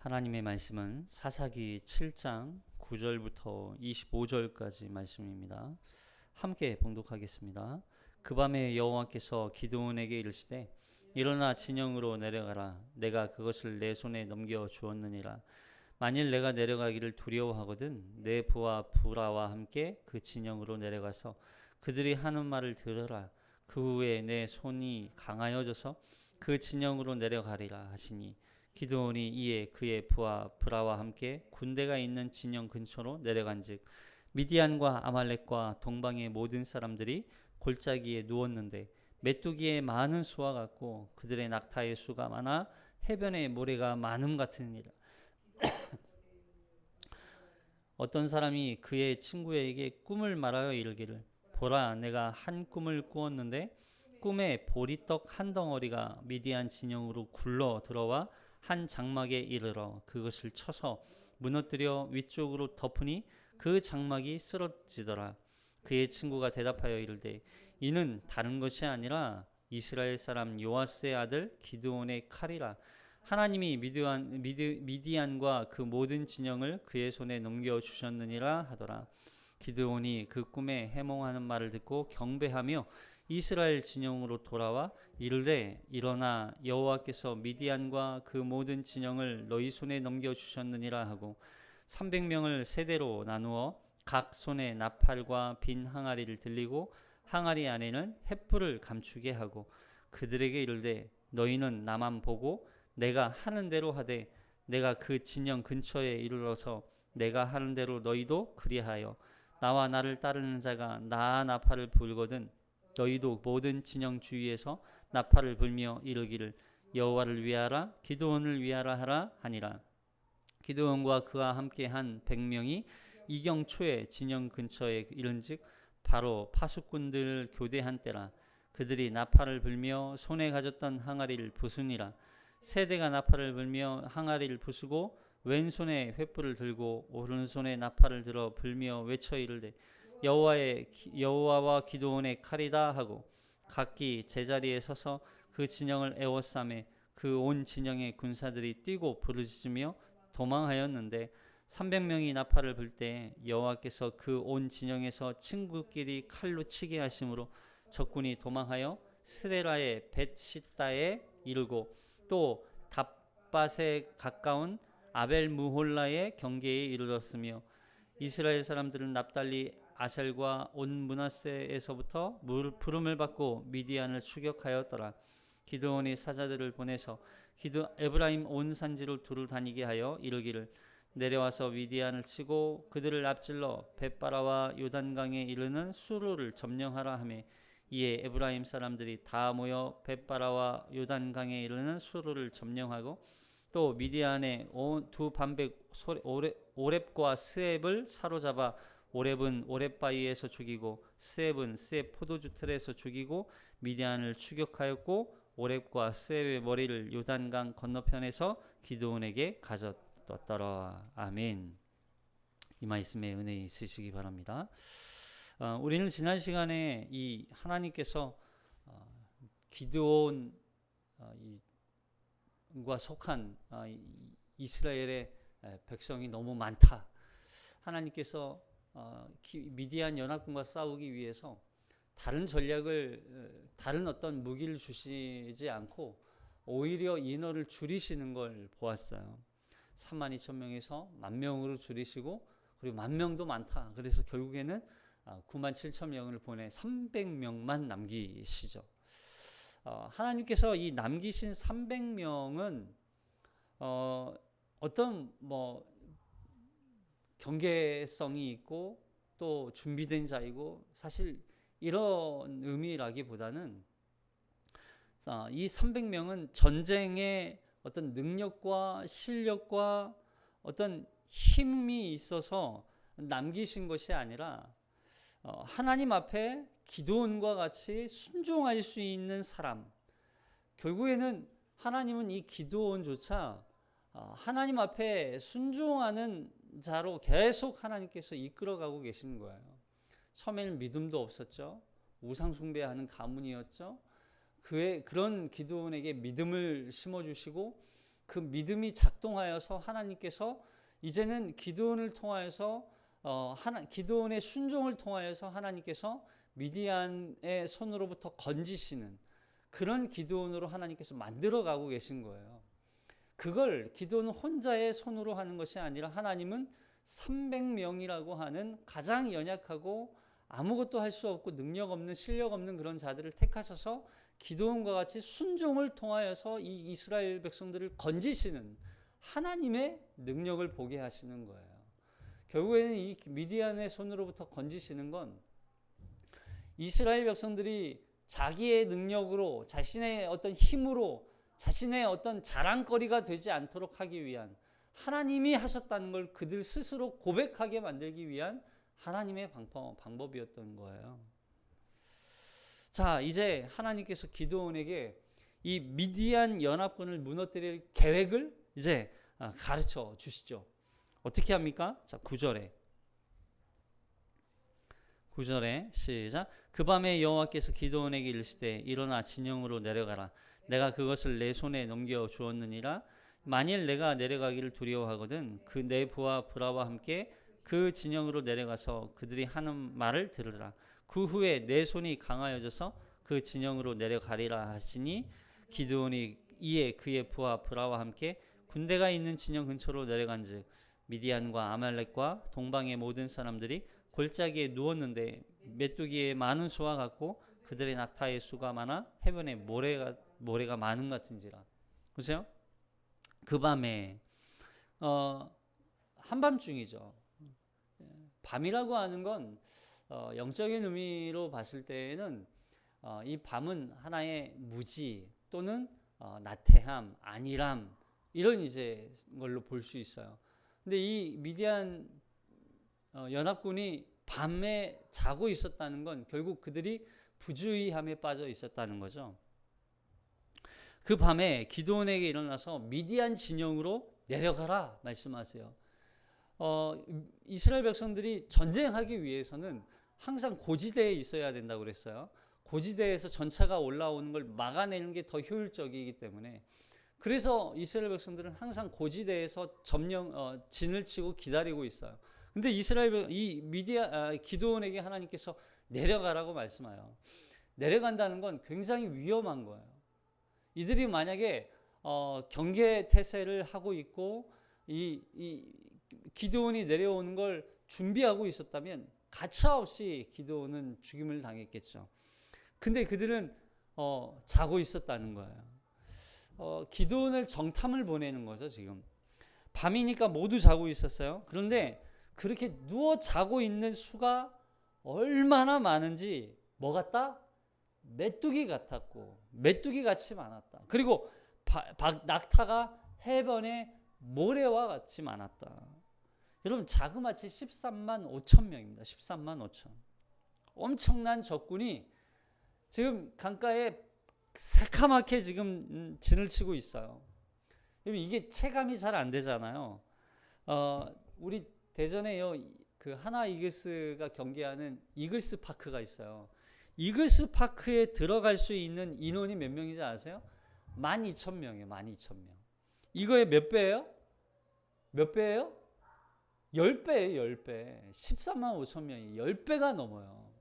하나님의 말씀은 사사기 7장 9절부터 25절까지 말씀입니다. 함께 봉독하겠습니다. 그 밤에 여호와께서 기드온에게 이르시되 일어나 진영으로 내려가라. 내가 그것을 내 손에 넘겨 주었느니라. 만일 내가 내려가기를 두려워하거든 내 부하 부라와 함께 그 진영으로 내려가서 그들이 하는 말을 들으라. 그 후에 내 손이 강하여져서 그 진영으로 내려가리라 하시니 기드온이 이에 그의 부하 브라와 함께 군대가 있는 진영 근처로 내려간즉 미디안과 아말렉과 동방의 모든 사람들이 골짜기에 누웠는데 메뚜기의 많은 수와 같고 그들의 낙타의 수가 많아 해변의 모래가 많음 같으니라. 어떤 사람이 그의 친구에게 꿈을 말하여 이르기를 보라, 내가 한 꿈을 꾸었는데 꿈에 보리떡 한 덩어리가 미디안 진영으로 굴러 들어와 한 장막에 이르러 그것을 쳐서 무너뜨려 위쪽으로 덮으니 그 장막이 쓰러지더라. 그의 친구가 대답하여 이르되 이는 다른 것이 아니라 이스라엘 사람 요아스의 아들 기드온의 칼이라. 하나님이 미디안과 그 모든 진영을 그의 손에 넘겨주셨느니라 하더라. 기드온이 그 꿈에 해몽하는 말을 듣고 경배하며 이스라엘 진영으로 돌아와 이르되 일어나 여호와께서 미디안과 그 모든 진영을 너희 손에 넘겨주셨느니라 하고 300명을 세대로 나누어 각 손에 나팔과 빈 항아리를 들리고 항아리 안에는 횃불을 감추게 하고 그들에게 이르되 너희는 나만 보고 내가 하는 대로 하되 내가 그 진영 근처에 이르러서 내가 하는 대로 너희도 그리하여 나와 나를 따르는 자가 나 나팔을 불거든 너희도 모든 진영 주위에서 나팔을 불며 이르기를 여호와를 위하라 기드온을 위하라 하라 하니라. 기드온과 그와 함께 한 100명이 이경초에 진영 근처에 이른즉 바로 파수꾼들 교대한 때라. 그들이 나팔을 불며 손에 가졌던 항아리를 부수니라. 세대가 나팔을 불며 항아리를 부수고 왼손에 횃불을 들고 오른손에 나팔을 들어 불며 외쳐 이르되 여호와와 기드온의 칼이다 하고 각기 제자리에 서서 그 진영을 에워싸매 그 온 진영의 군사들이 뛰고 부르짖으며 도망하였는데 300명이 나팔을 불 때 여호와께서 그 온 진영에서 친구끼리 칼로 치게 하심으로 적군이 도망하여 스레라의 벳시다에 이르고 또 답밭에 가까운 아벨무홀라의 경계에 이르렀으며 이스라엘 사람들은 납달리 아셀과 온 므낫세에서부터 부름을 받고 미디안을 추격하였더라. 기드온이 사자들을 보내서 에브라임 온 산지로 두루 다니게 하여 이르기를 내려와서 미디안을 치고 그들을 앞질러 벳바라와 요단강에 이르는 수로를 점령하라 하며 이에 에브라임 사람들이 다 모여 벳바라와 요단강에 이르는 수로를 점령하고 또 미디안의 두 반백 오렙과 스앱을 사로잡아 오렙은 오렙 바위에서 죽이고 스앱은 스앱 포도주 틀에서 죽이고 미디안을 추격하였고 오렙과 스앱의 머리를 요단강 건너편에서 기드온에게 가져뒀더라. 아멘. 이 말씀에 은혜 있으시기 바랍니다. 우리는 지난 시간에 이 하나님께서 기드온과 속한 이스라엘의 백성이 너무 많다. 하나님께서 미디안 연합군과 싸우기 위해서 다른 전략을 다른 어떤 무기를 주시지 않고 오히려 인원을 줄이시는 걸 보았어요. 32,000명에서 10,000명으로 줄이시고 그리고 10,000명도 많다. 그래서 결국에는 97,000명을 보내 300명만 남기시죠. 하나님께서 이 남기신 300명은 어떤 경계성이 있고 또 준비된 자이고 사실 이런 의미라기보다는 이 300명은 전쟁의 어떤 능력과 실력과 어떤 힘이 있어서 남기신 것이 아니라 하나님 앞에 기드온과 같이 순종할 수 있는 사람. 결국에는 하나님은 이 기드온조차 하나님 앞에 순종하는 자로 계속 하나님께서 이끌어가고 계시는 거예요. 처음에는 믿음도 없었죠. 우상 숭배하는 가문이었죠. 그런 기드온에게 믿음을 심어주시고 그 믿음이 작동하여서 하나님께서 이제는 기드온을 통하여서 기드온의 순종을 통하여서 하나님께서 미디안의 손으로부터 건지시는 그런 기드온으로 하나님께서 만들어가고 계신 거예요. 그걸 기드온 혼자의 손으로 하는 것이 아니라 하나님은 300명이라고 하는 가장 연약하고 아무것도 할 수 없고 능력 없는 실력 없는 그런 자들을 택하셔서 기드온과 같이 순종을 통하여서 이 이스라엘 백성들을 건지시는 하나님의 능력을 보게 하시는 거예요. 결국에는 이 미디안의 손으로부터 건지시는 건 이스라엘 백성들이 자기의 능력으로 자신의 어떤 힘으로 자신의 어떤 자랑거리가 되지 않도록 하기 위한 하나님이 하셨다는 걸 그들 스스로 고백하게 만들기 위한 하나님의 방법이었던 거예요. 자, 이제 하나님께서 기드온에게 이 미디안 연합군을 무너뜨릴 계획을 이제 가르쳐 주시죠. 어떻게 합니까? 자, 9절에 시작. 그 밤에 여호와께서 기드온에게 이르시되 일어나 진영으로 내려가라. 내가 그것을 내 손에 넘겨 주었느니라. 만일 내가 내려가기를 두려워하거든 그 내 부하 브라와 함께 그 진영으로 내려가서 그들이 하는 말을 들으라. 그 후에 내 손이 강하여져서 그 진영으로 내려가리라 하시니 기드온이 이에 그의 부하 브라와 함께 군대가 있는 진영 근처로 내려간즉 미디안과 아말렉과 동방의 모든 사람들이 골짜기에 누웠는데 메뚜기의 많은 수와 같고 그들의 낙타의 수가 많아 해변에 모래가 많은 같은지라. 보세요. 그 밤에 한밤중이죠. 밤이라고 하는 건 영적인 의미로 봤을 때에는 이 밤은 하나의 무지 또는 나태함, 안일함 이런 이제 걸로 볼 수 있어요. 근데 이 미디안 연합군이 밤에 자고 있었다는 건 결국 그들이 부주의함에 빠져 있었다는 거죠. 그 밤에 기드온에게 일어나서 미디안 진영으로 내려가라 말씀하세요. 이스라엘 백성들이 전쟁하기 위해서는 항상 고지대에 있어야 된다고 그랬어요. 고지대에서 전차가 올라오는 걸 막아내는 게 더 효율적이기 때문에 그래서 이스라엘 백성들은 항상 고지대에서 진을 치고 기다리고 있어요. 근데 기드온에게 하나님께서 내려가라고 말씀해요. 내려간다는 건 굉장히 위험한 거예요. 이들이 만약에 경계 태세를 하고 있고 이 기드온이 내려오는 걸 준비하고 있었다면 가차없이 기드온은 죽임을 당했겠죠. 근데 그들은 자고 있었다는 거예요. 기드온을 정탐을 보내는 거죠. 지금 밤이니까 모두 자고 있었어요. 그런데 그렇게 누워 자고 있는 수가 얼마나 많은지 뭐 같다? 메뚜기 같았고 메뚜기 같이 많았다. 그리고 낙타가 해변에 모래와 같이 많았다. 여러분 자그마치 13만 5천 명입니다. 13만 5천. 엄청난 적군이 지금 강가에 새카맣게 지금 진을 치고 있어요. 이게 체감이 잘 안 되잖아요. 우리 대전에요 그 하나 이글스가 경기하는 이글스 파크가 있어요. 이글스 파크에 들어갈 수 있는 인원이 몇 명인지 아세요? 12,000명이에요. 12,000명. 이거의 몇 배예요? 몇 배예요? 10배예요. 10배. 13만 5천 명이 10배가 넘어요.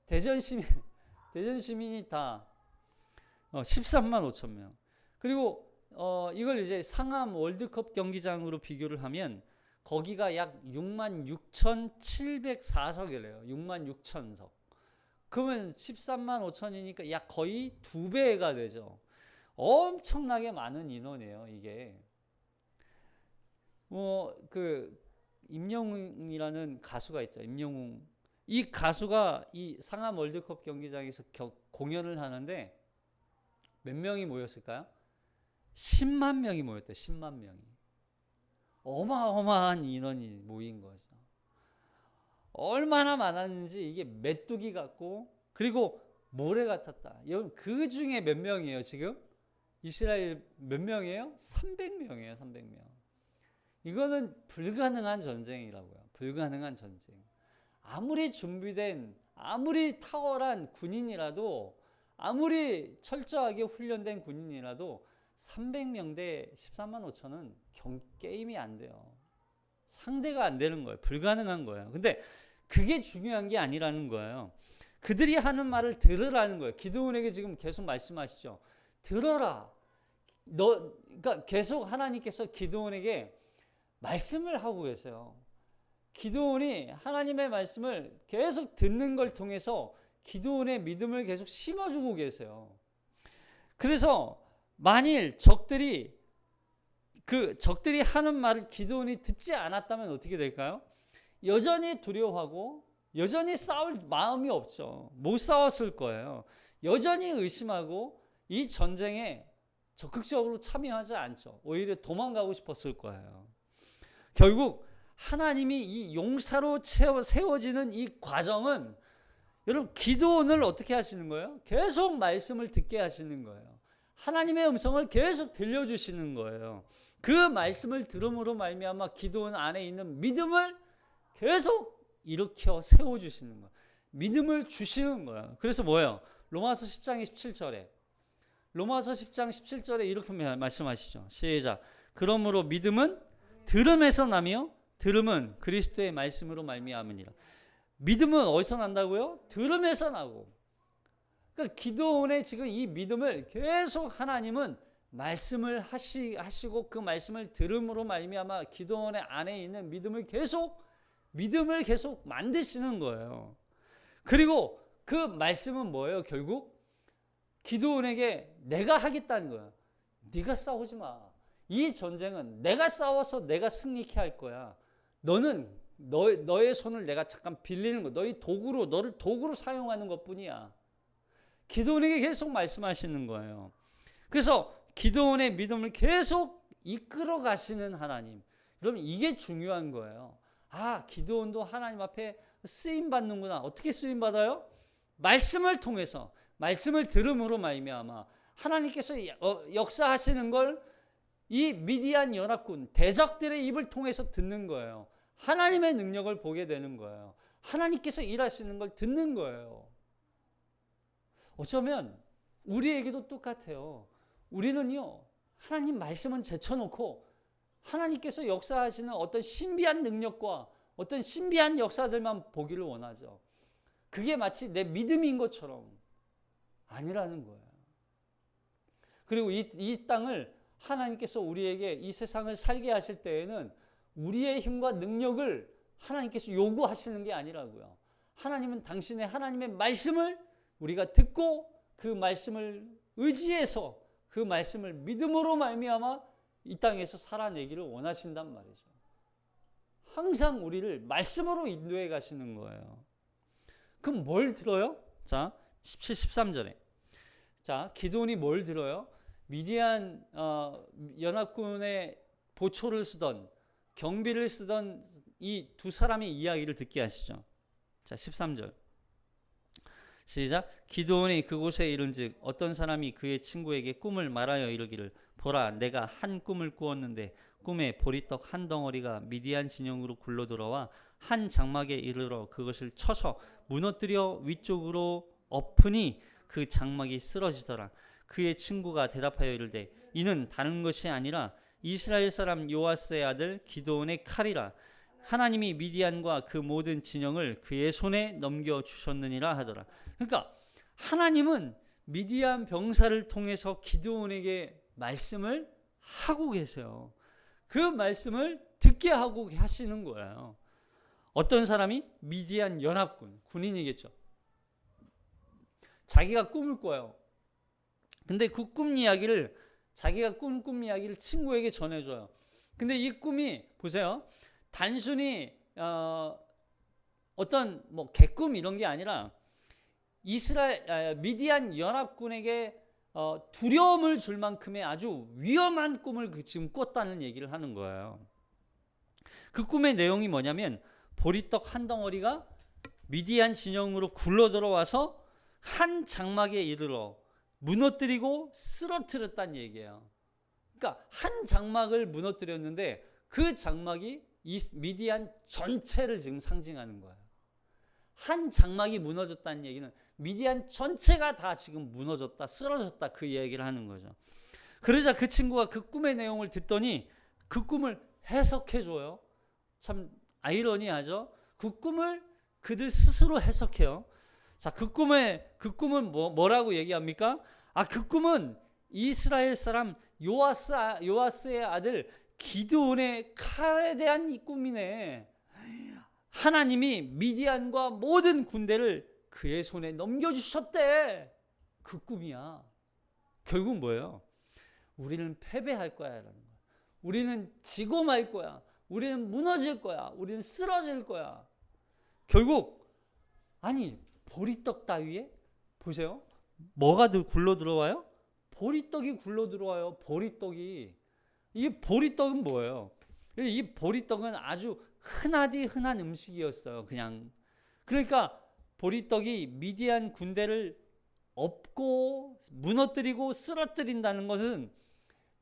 대전 시민이 다 13만 5천 명. 그리고 이걸 이제 상암 월드컵 경기장으로 비교를 하면 거기가 약 66,704석이래요. 66,000석. 그러면 13만 5천이니까 약 거의 2배가 되죠. 엄청나게 많은 인원이에요, 이게. 임영웅이라는 가수가 있죠. 임영웅. 이 가수가 이 상암 월드컵 경기장에서 공연을 하는데 몇 명이 모였을까요? 10만 명이 모였대요. 10만 명이. 어마어마한 인원이 모인 거죠. 얼마나 많았는지 이게 메뚜기 같고 그리고 모래 같았다. 여러분 그 중에 몇 명이에요 지금? 이스라엘 몇 명이에요? 300명이에요. 300명. 이거는 불가능한 전쟁이라고요. 불가능한 전쟁. 아무리 준비된 아무리 탁월한 군인이라도 아무리 철저하게 훈련된 군인이라도 300명 대 13만 5천은 게임이 안 돼요. 상대가 안 되는 거예요. 불가능한 거예요. 근데 그게 중요한 게 아니라는 거예요. 그들이 하는 말을 들으라는 거예요. 기드온에게 지금 계속 말씀하시죠. 들어라. 그러니까 계속 하나님께서 기드온에게 말씀을 하고 계세요. 기드온이 하나님의 말씀을 계속 듣는 걸 통해서 기드온의 믿음을 계속 심어주고 계세요. 그래서 만일 적들이 하는 말을 기드온이 듣지 않았다면 어떻게 될까요? 여전히 두려워하고 여전히 싸울 마음이 없죠. 못 싸웠을 거예요. 여전히 의심하고 이 전쟁에 적극적으로 참여하지 않죠. 오히려 도망가고 싶었을 거예요. 결국 하나님이 이 용사로 세워지는 이 과정은 여러분 기드온을 어떻게 하시는 거예요? 계속 말씀을 듣게 하시는 거예요. 하나님의 음성을 계속 들려주시는 거예요. 그 말씀을 들음으로 말미암아 기드온 안에 있는 믿음을 계속 일으켜 세워주시는 거예요. 믿음을 주시는 거예요. 그래서 뭐예요? 로마서 10장 17절에 로마서 10장 17절에 이렇게 말씀하시죠. 시작. 그러므로 믿음은 들음에서 나며 들음은 그리스도의 말씀으로 말미암으니라. 믿음은 어디서 난다고요? 들음에서 나고. 그러니까 기도원의 지금 이 믿음을 계속 하나님은 말씀을 하시고 그 말씀을 들음으로 말미암아 기도원의 안에 있는 믿음을 계속 만드시는 거예요. 그리고 그 말씀은 뭐예요? 결국 기드온에게 내가 하겠다는 거야. 네가 싸우지 마. 이 전쟁은 내가 싸워서 내가 승리케 할 거야. 너는 너의 손을 내가 잠깐 빌리는 거. 너를 도구로 사용하는 것뿐이야. 기드온에게 계속 말씀하시는 거예요. 그래서 기드온의 믿음을 계속 이끌어 가시는 하나님. 여러분 이게 중요한 거예요. 아, 기드온도 하나님 앞에 쓰임 받는구나. 어떻게 쓰임 받아요? 말씀을 통해서, 말씀을 들음으로 말미암아 하나님께서 역사하시는 걸 이 미디안 연합군 대적들의 입을 통해서 듣는 거예요. 하나님의 능력을 보게 되는 거예요. 하나님께서 일하시는 걸 듣는 거예요. 어쩌면 우리에게도 똑같아요. 우리는요, 하나님 말씀은 제쳐놓고 하나님께서 역사하시는 어떤 신비한 능력과 어떤 신비한 역사들만 보기를 원하죠. 그게 마치 내 믿음인 것처럼 아니라는 거예요. 그리고 이 땅을 하나님께서 우리에게 이 세상을 살게 하실 때에는 우리의 힘과 능력을 하나님께서 요구하시는 게 아니라고요. 하나님은 하나님의 말씀을 우리가 듣고 그 말씀을 의지해서 그 말씀을 믿음으로 말미암아 이 땅에서 살아내기를 원하신단 말이죠. 항상 우리를 말씀으로 인도해 가시는 거예요. 그럼 뭘 들어요? 자, 17, 13절에. 자, 기드온이 뭘 들어요? 미디안 연합군의 보초를 쓰던 경비를 쓰던 이 두 사람의 이야기를 듣게 하시죠. 자, 13절. 시작. 기드온이 그곳에 이른즉 어떤 사람이 그의 친구에게 꿈을 말하여 이르기를 보라 내가 한 꿈을 꾸었는데 꿈에 보리떡 한 덩어리가 미디안 진영으로 굴러들어와 한 장막에 이르러 그것을 쳐서 무너뜨려 위쪽으로 엎으니 그 장막이 쓰러지더라. 그의 친구가 대답하여 이르되 이는 다른 것이 아니라 이스라엘 사람 요아스의 아들 기드온의 칼이라. 하나님이 미디안과 그 모든 진영을 그의 손에 넘겨주셨느니라 하더라. 그러니까 하나님은 미디안 병사를 통해서 기드온에게 말씀을 하고 계세요. 그 말씀을 듣게 하고 하시는 거예요. 어떤 사람이? 미디안 연합군, 군인이겠죠. 자기가 꿈을 꿔요. 근데 그 꿈 이야기를 자기가 꾼 꿈 이야기를 친구에게 전해줘요. 근데 이 꿈이 보세요. 단순히 어떤 뭐 개꿈 이런 게 아니라 미디안 연합군에게 두려움을 줄 만큼의 아주 위험한 꿈을 지금 꿨다는 얘기를 하는 거예요. 그 꿈의 내용이 뭐냐면 보리떡 한 덩어리가 미디안 진영으로 굴러 들어와서 한 장막에 이르러 무너뜨리고 쓰러뜨렸다는 얘기예요. 그러니까 한 장막을 무너뜨렸는데 그 장막이 이 미디안 전체를 지금 상징하는 거예요. 한 장막이 무너졌다는 얘기는 미디안 전체가 다 지금 무너졌다, 쓰러졌다 그 얘기를 하는 거죠. 그러자 그 친구가 그 꿈의 내용을 듣더니 그 꿈을 해석해 줘요. 참 아이러니하죠. 그 꿈을 그들 스스로 해석해요. 자, 그 꿈은 뭐라고 얘기합니까? 그 꿈은 이스라엘 사람 요아스의 아들 기드온의 칼에 대한 이 꿈이네. 하나님이 미디안과 모든 군대를 그의 손에 넘겨주셨대. 그 꿈이야. 결국 뭐예요? 우리는 패배할 거야 라는 거야. 우리는 지고 말 거야. 우리는 무너질 거야. 우리는 쓰러질 거야. 결국 보리떡 따위에 보세요. 뭐가 굴러 들어와요? 보리떡이 굴러 들어와요. 보리떡이. 이 보리떡은 뭐예요? 이 보리떡은 아주 흔한 음식이었어요. 그냥. 그러니까 보리떡이 미디안 군대를 엎고 무너뜨리고 쓰러뜨린다는 것은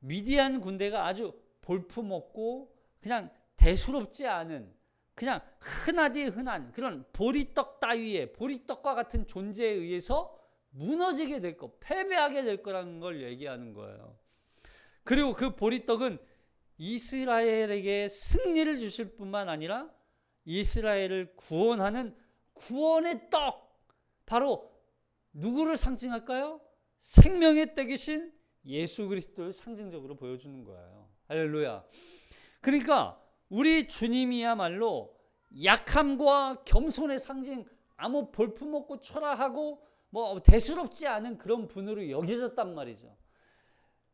미디안 군대가 아주 볼품없고 그냥 대수롭지 않은 그냥 흔한 그런 보리떡 따위의 보리떡과 같은 존재에 의해서 무너지게 될 거, 패배하게 될 거라는 걸 얘기하는 거예요. 그리고 그 보리떡은 이스라엘에게 승리를 주실 뿐만 아니라 이스라엘을 구원하는 구원의 떡, 바로 누구를 상징할까요? 생명의 떡이신 예수 그리스도를 상징적으로 보여주는 거예요. 할렐루야. 그러니까 우리 주님이야말로 약함과 겸손의 상징, 아무 볼품없고 초라하고 대수롭지 않은 그런 분으로 여겨졌단 말이죠.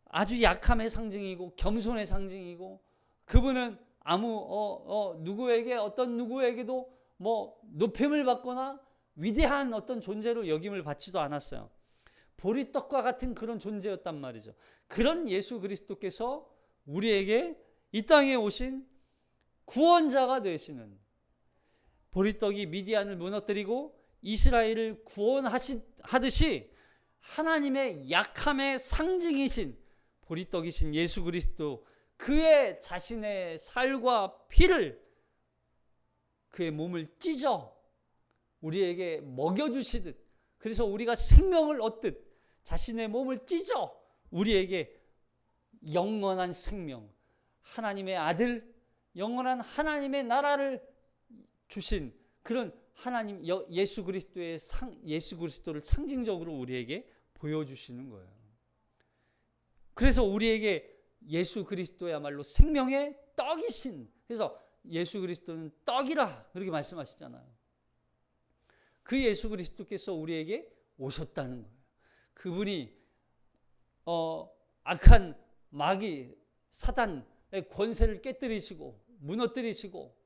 아주 약함의 상징이고 겸손의 상징이고, 그분은 어떤 누구에게도 높임을 받거나 위대한 어떤 존재로 여김을 받지도 않았어요. 보리떡과 같은 그런 존재였단 말이죠. 그런 예수 그리스도께서 우리에게 이 땅에 오신 구원자가 되시는, 보리떡이 미디안을 무너뜨리고 이스라엘을 구원하듯이 하나님의 약함의 상징이신 보리떡이신 예수 그리스도, 그의 자신의 살과 피를, 그의 몸을 찢어 우리에게 먹여주시듯, 그래서 우리가 생명을 얻듯 자신의 몸을 찢어 우리에게 영원한 생명, 하나님의 아들, 영원한 하나님의 나라를 주신 그런 하나님 예수 그리스도를 상징적으로 우리에게 보여주시는 거예요. 그래서 우리에게 예수 그리스도야말로 생명의 떡이신, 그래서 예수 그리스도는 떡이라 그렇게 말씀하시잖아요. 그 예수 그리스도께서 우리에게 오셨다는 거예요. 그분이 악한 마귀 사단의 권세를 깨뜨리시고 무너뜨리시고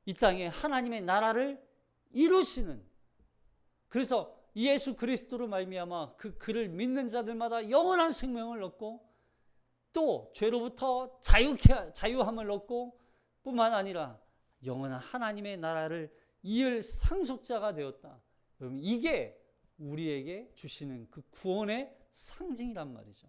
이 땅에 하나님의 나라를 이루시는, 그래서 예수 그리스도로 말미암아 그를 믿는 자들마다 영원한 생명을 얻고 또 죄로부터 자유함을 얻고 뿐만 아니라 영원한 하나님의 나라를 이을 상속자가 되었다. 여러분, 이게 우리에게 주시는 그 구원의 상징이란 말이죠.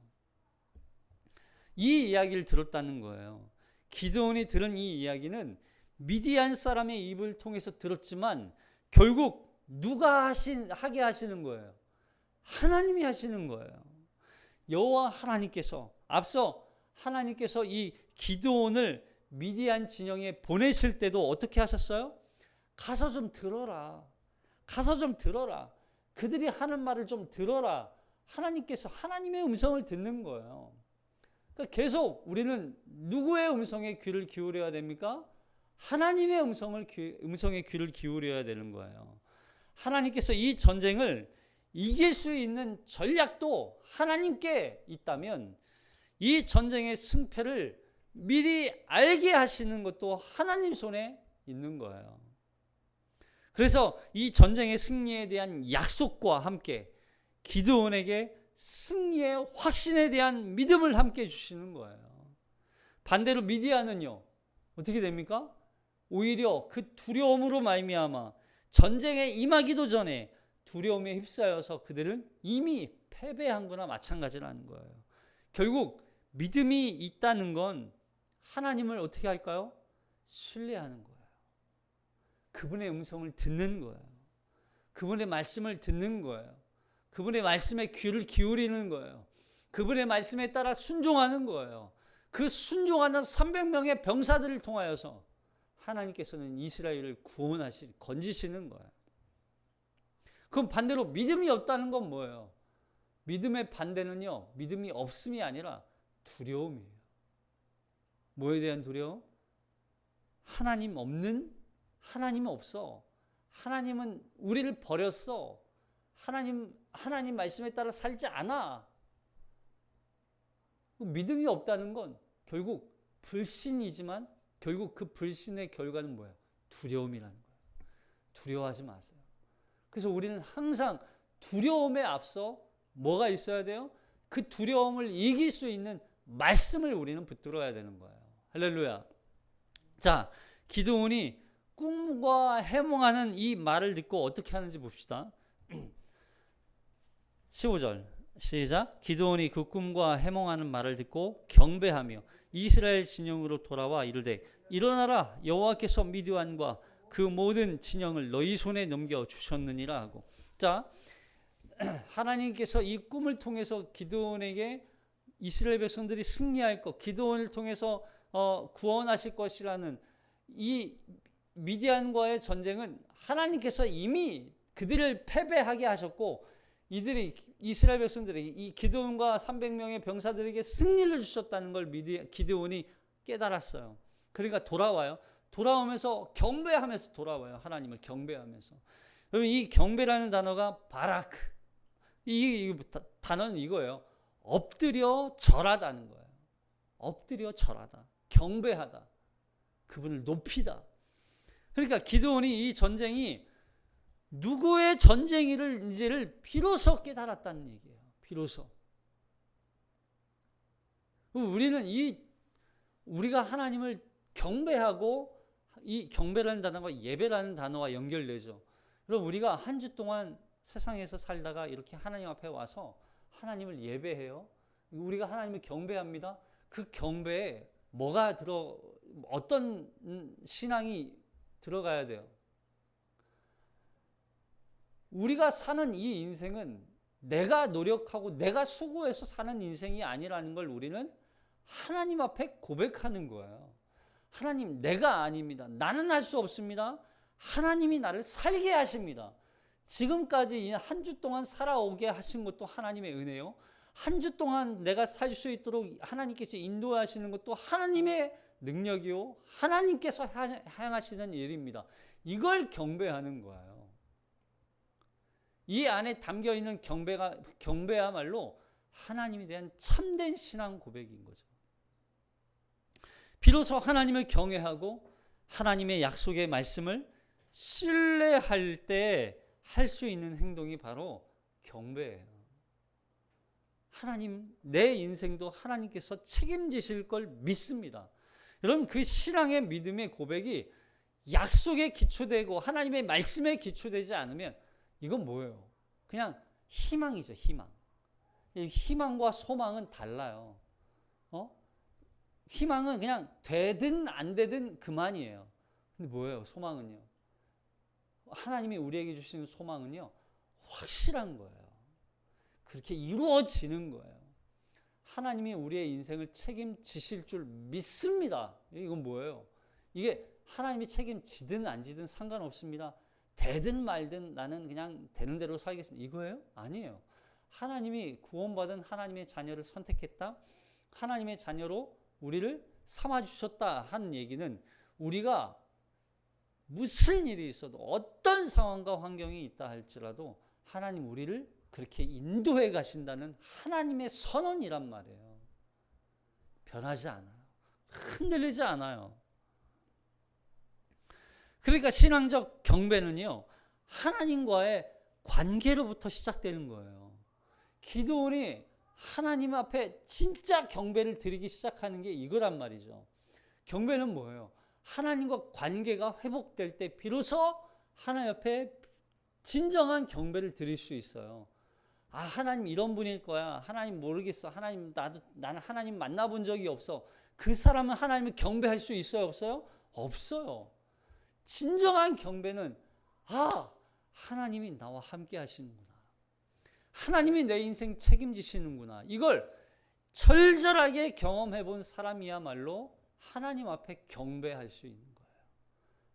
이 이야기를 들었다는 거예요. 기드온이 들은 이 이야기는 미디안 사람의 입을 통해서 들었지만 결국 누가 하게 하시는 거예요? 하나님이 하시는 거예요. 여호와 하나님께서, 앞서 하나님께서 이 기드온을 미디안 진영에 보내실 때도 어떻게 하셨어요? 가서 좀 들어라. 가서 좀 들어라. 그들이 하는 말을 좀 들어라. 하나님께서 하나님의 음성을 듣는 거예요. 그러니까 계속 우리는 누구의 음성에 귀를 기울여야 됩니까? 하나님의 음성에 귀를 기울여야 되는 거예요. 하나님께서 이 전쟁을 이길 수 있는 전략도 하나님께 있다면 이 전쟁의 승패를 미리 알게 하시는 것도 하나님 손에 있는 거예요. 그래서 이 전쟁의 승리에 대한 약속과 함께 기드온에게 승리의 확신에 대한 믿음을 함께 주시는 거예요. 반대로 미디안은요, 어떻게 됩니까? 오히려 그 두려움으로 말미암아 전쟁에 임하기도 전에 두려움에 휩싸여서 그들은 이미 패배한 거나 마찬가지라는 거예요. 결국 믿음이 있다는 건 하나님을 어떻게 할까요? 신뢰하는 거예요. 그분의 음성을 듣는 거예요. 그분의 말씀을 듣는 거예요. 그분의 말씀에 귀를 기울이는 거예요. 그분의 말씀에 따라 순종하는 거예요. 그 순종하는 300명의 병사들을 통하여서 하나님께서는 이스라엘을 건지시는 거예요. 그럼 반대로 믿음이 없다는 건 뭐예요? 믿음의 반대는요, 믿음이 없음이 아니라 두려움이에요. 뭐에 대한 두려움? 하나님은 없어. 하나님은 우리를 버렸어. 하나님 말씀에 따라 살지 않아. 믿음이 없다는 건 결국 불신이지만 결국 그 불신의 결과는 뭐예요? 두려움이라는 거예요. 두려워하지 마세요. 그래서 우리는 항상 두려움에 앞서 뭐가 있어야 돼요? 그 두려움을 이길 수 있는 말씀을 우리는 붙들어야 되는 거예요. 할렐루야. 자, 기드온이 꿈과 해몽하는 이 말을 듣고 어떻게 하는지 봅시다. 15절 시작. 기드온이 그 꿈과 해몽하는 말을 듣고 경배하며 이스라엘 진영으로 돌아와 이르되 일어나라, 여호와께서 미디안과 그 모든 진영을 너희 손에 넘겨 주셨느니라 하고. 자, 하나님께서 이 꿈을 통해서 기드온에게 이스라엘 백성들이 승리할 것, 기드온을 통해서 구원하실 것이라는 이 미디안과의 전쟁은 하나님께서 이미 그들을 패배하게 하셨고, 이들이 이스라엘 백성들에게 이 기드온과 300명의 병사들에게 승리를 주셨다는 걸 기드온이 깨달았어요. 그러니까 돌아오면서 경배하면서 돌아와요. 하나님을 경배하면서. 여러분, 이 경배라는 단어가 바라크, 이 단어는 이거예요. 엎드려 절하다는 거예요. 엎드려 절하다, 경배하다, 그분을 높이다. 그러니까 기드온이 이 전쟁이 누구의 전쟁인지를 비로소 깨달았다는 얘기예요. 비로소. 우리가 하나님을 경배하고, 이 경배라는 단어가 예배라는 단어와 연결되죠. 그럼 우리가 한 주 동안 세상에서 살다가 이렇게 하나님 앞에 와서 하나님을 예배해요. 우리가 하나님을 경배합니다. 그 경배에 어떤 신앙이 들어가야 돼요? 우리가 사는 이 인생은 내가 노력하고 내가 수고해서 사는 인생이 아니라는 걸 우리는 하나님 앞에 고백하는 거예요. 하나님, 내가 아닙니다. 나는 할 수 없습니다. 하나님이 나를 살게 하십니다. 지금까지 한 주 동안 살아오게 하신 것도 하나님의 은혜요. 한 주 동안 내가 살 수 있도록 하나님께서 인도하시는 것도 하나님의 능력이요. 하나님께서 행하시는 일입니다. 이걸 경배하는 거예요. 이 안에 담겨있는 경배야말로 하나님에 대한 참된 신앙 고백인 거죠. 비로소 하나님을 경외하고 하나님의 약속의 말씀을 신뢰할 때 할 수 있는 행동이 바로 경배예요. 하나님, 내 인생도 하나님께서 책임지실 걸 믿습니다. 여러분, 그 신앙의 믿음의 고백이 약속에 기초되고 하나님의 말씀에 기초되지 않으면 이건 뭐예요? 그냥 희망이죠, 희망. 희망과 소망은 달라요. 희망은 그냥 되든 안 되든 그만이에요. 근데 뭐예요, 소망은요? 하나님이 우리에게 주시는 소망은요, 확실한 거예요. 그렇게 이루어지는 거예요. 하나님이 우리의 인생을 책임지실 줄 믿습니다. 이건 뭐예요? 이게 하나님이 책임지든 안 지든 상관없습니다. 되든 말든 나는 그냥 되는 대로 살겠습니다. 이거예요? 아니에요. 하나님이 구원받은 하나님의 자녀를 선택했다, 하나님의 자녀로 우리를 삼아주셨다 하는 얘기는 우리가 무슨 일이 있어도 어떤 상황과 환경이 있다 할지라도 하나님 우리를 그렇게 인도해 가신다는 하나님의 선언이란 말이에요. 변하지 않아요. 흔들리지 않아요. 그러니까 신앙적 경배는요, 하나님과의 관계로부터 시작되는 거예요. 기드온이 하나님 앞에 진짜 경배를 드리기 시작하는 게 이거란 말이죠. 경배는 뭐예요? 하나님과 관계가 회복될 때 비로소 하나님 앞에 진정한 경배를 드릴 수 있어요. 아, 하나님 이런 분일 거야. 하나님 모르겠어. 나는 하나님 만나본 적이 없어. 그 사람은 하나님을 경배할 수 있어요, 없어요? 없어요. 진정한 경배는 하나님이 나와 함께 하시는구나. 하나님이 내 인생 책임지시는구나. 이걸 철저하게 경험해 본 사람이야말로 하나님 앞에 경배할 수 있는 거예요.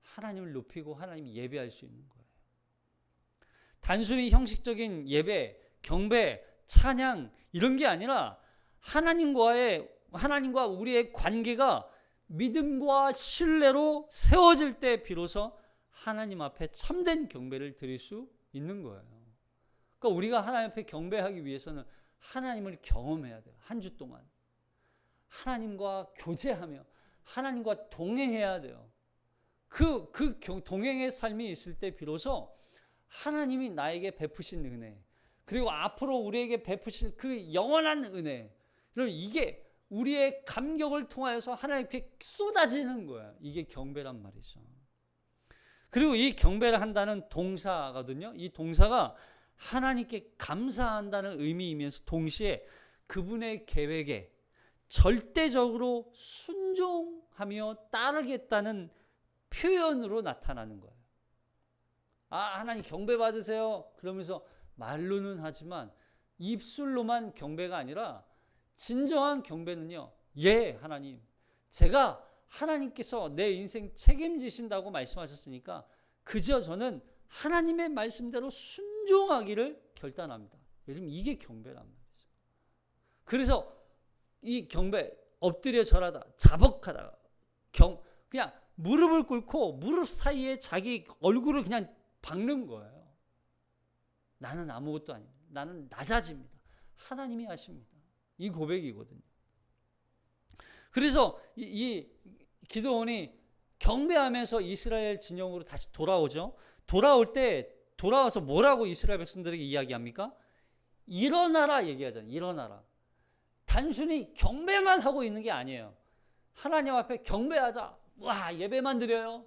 하나님을 높이고 하나님 예배할 수 있는 거예요. 단순히 형식적인 예배, 경배, 찬양 이런 게 아니라 하나님과 우리의 관계가 믿음과 신뢰로 세워질 때 비로소 하나님 앞에 참된 경배를 드릴 수 있는 거예요. 그러니까 우리가 하나님 앞에 경배하기 위해서는 하나님을 경험해야 돼요. 한 주 동안 하나님과 교제하며 하나님과 동행해야 돼요. 그 동행의 삶이 있을 때 비로소 하나님이 나에게 베푸신 은혜, 그리고 앞으로 우리에게 베푸실 그 영원한 은혜, 그럼 이게 우리의 감격을 통하여서 하나님께 쏟아지는 거야. 이게 경배란 말이죠. 그리고 이 경배를 한다는 동사거든요. 이 동사가 하나님께 감사한다는 의미이면서 동시에 그분의 계획에 절대적으로 순종하며 따르겠다는 표현으로 나타나는 거예요. 하나님 경배 받으세요. 그러면서 말로는 하지만 입술로만 경배가 아니라 진정한 경배는요. 예, 하나님. 제가 하나님께서 내 인생 책임지신다고 말씀하셨으니까 그저 저는 하나님의 말씀대로 순종하기를 결단합니다. 여러분 이게 경배란 말이죠. 그래서 이 경배 엎드려 절하다, 자복하다, 그냥 무릎을 꿇고 무릎 사이에 자기 얼굴을 그냥 박는 거예요. 나는 아무것도 아닙니다. 나는 낮아집니다. 하나님이 하십니다. 이 고백이거든요. 그래서 이 기드온이 경배하면서 이스라엘 진영으로 다시 돌아오죠. 돌아와서 뭐라고 이스라엘 백성들에게 이야기합니까? 일어나라 얘기하잖아요. 일어나라. 단순히 경배만 하고 있는 게 아니에요. 하나님 앞에 경배하자. 와, 예배만 드려요.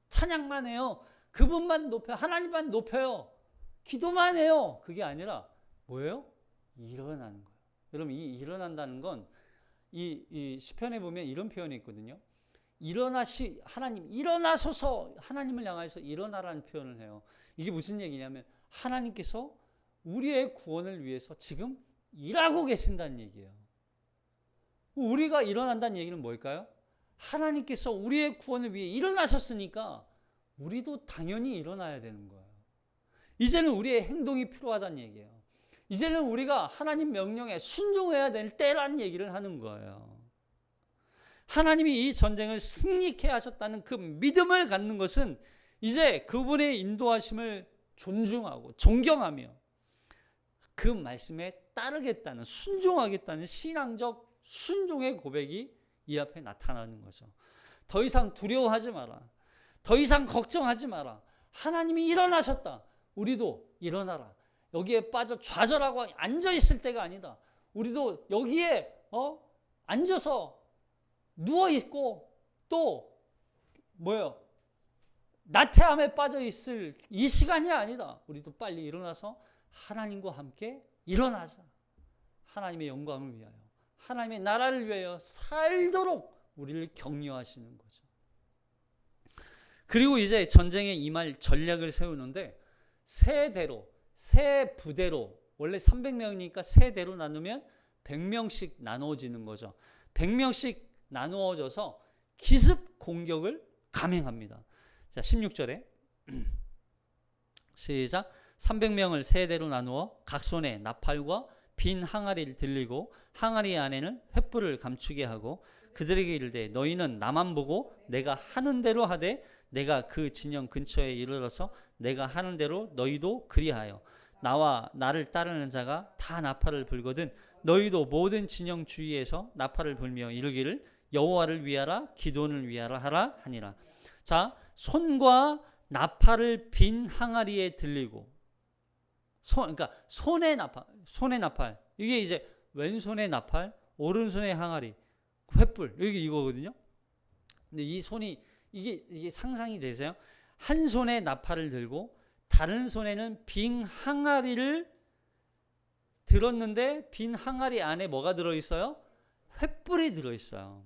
찬양만 해요. 그분만 높여요. 하나님만 높여요. 기도만 해요. 그게 아니라 뭐예요? 일어나는 거예요. 여러분 이 일어난다는 건 이 시편에 보면 이런 표현이 있거든요. 하나님 일어나소서, 하나님을 향해서 일어나라는 표현을 해요. 이게 무슨 얘기냐면 하나님께서 우리의 구원을 위해서 지금 일하고 계신다는 얘기예요. 우리가 일어난다는 얘기는 뭘까요? 하나님께서 우리의 구원을 위해 일어나셨으니까 우리도 당연히 일어나야 되는 거예요. 이제는 우리의 행동이 필요하다는 얘기예요. 이제는 우리가 하나님 명령에 순종해야 될 때라는 얘기를 하는 거예요. 하나님이 이 전쟁을 승리케 하셨다는 그 믿음을 갖는 것은 이제 그분의 인도하심을 존중하고 존경하며 그 말씀에 따르겠다는, 순종하겠다는 신앙적 순종의 고백이 이 앞에 나타나는 거죠. 더 이상 두려워하지 마라. 더 이상 걱정하지 마라. 하나님이 일어나셨다. 우리도 일어나라. 여기에 빠져 좌절하고 앉아있을 때가 아니다. 우리도 여기에 앉아서 누워있고 또 뭐예요? 나태함에 빠져있을 이 시간이 아니다. 우리도 빨리 일어나서 하나님과 함께 일어나자. 하나님의 영광을 위하여, 하나님의 나라를 위하여 살도록 우리를 격려하시는 거죠. 그리고 이제 전쟁에 임할 전략을 세우는데 세 부대로, 원래 300명이니까 세 대로 나누면 100명씩 나누어지는 거죠. 100명씩 나누어져서 기습 공격을 감행합니다. 자, 16절에 시작. 300명을 세 대로 나누어 각 손에 나팔과 빈 항아리를 들리고 항아리 안에는 횃불을 감추게 하고 그들에게 이르되 너희는 나만 보고 내가 하는 대로 하되 내가 그 진영 근처에 이르러서 내가 하는 대로 너희도 그리하여 나와 나를 따르는 자가 다 나팔을 불거든 너희도 모든 진영 주위에서 나팔을 불며 이르기를 여호와를 위하라 기도원을 위하라 하라 하니라. 자, 손과 나팔을 빈 항아리에 들리고 그러니까 손의 나팔 이게 이제 왼손의 나팔, 오른손의 항아리, 횃불 여기 이거거든요. 근데 이 손이 이게 상상이 되세요? 한 손에 나팔을 들고 다른 손에는 빈 항아리를 들었는데 빈 항아리 안에 뭐가 들어있어요? 횃불이 들어있어요.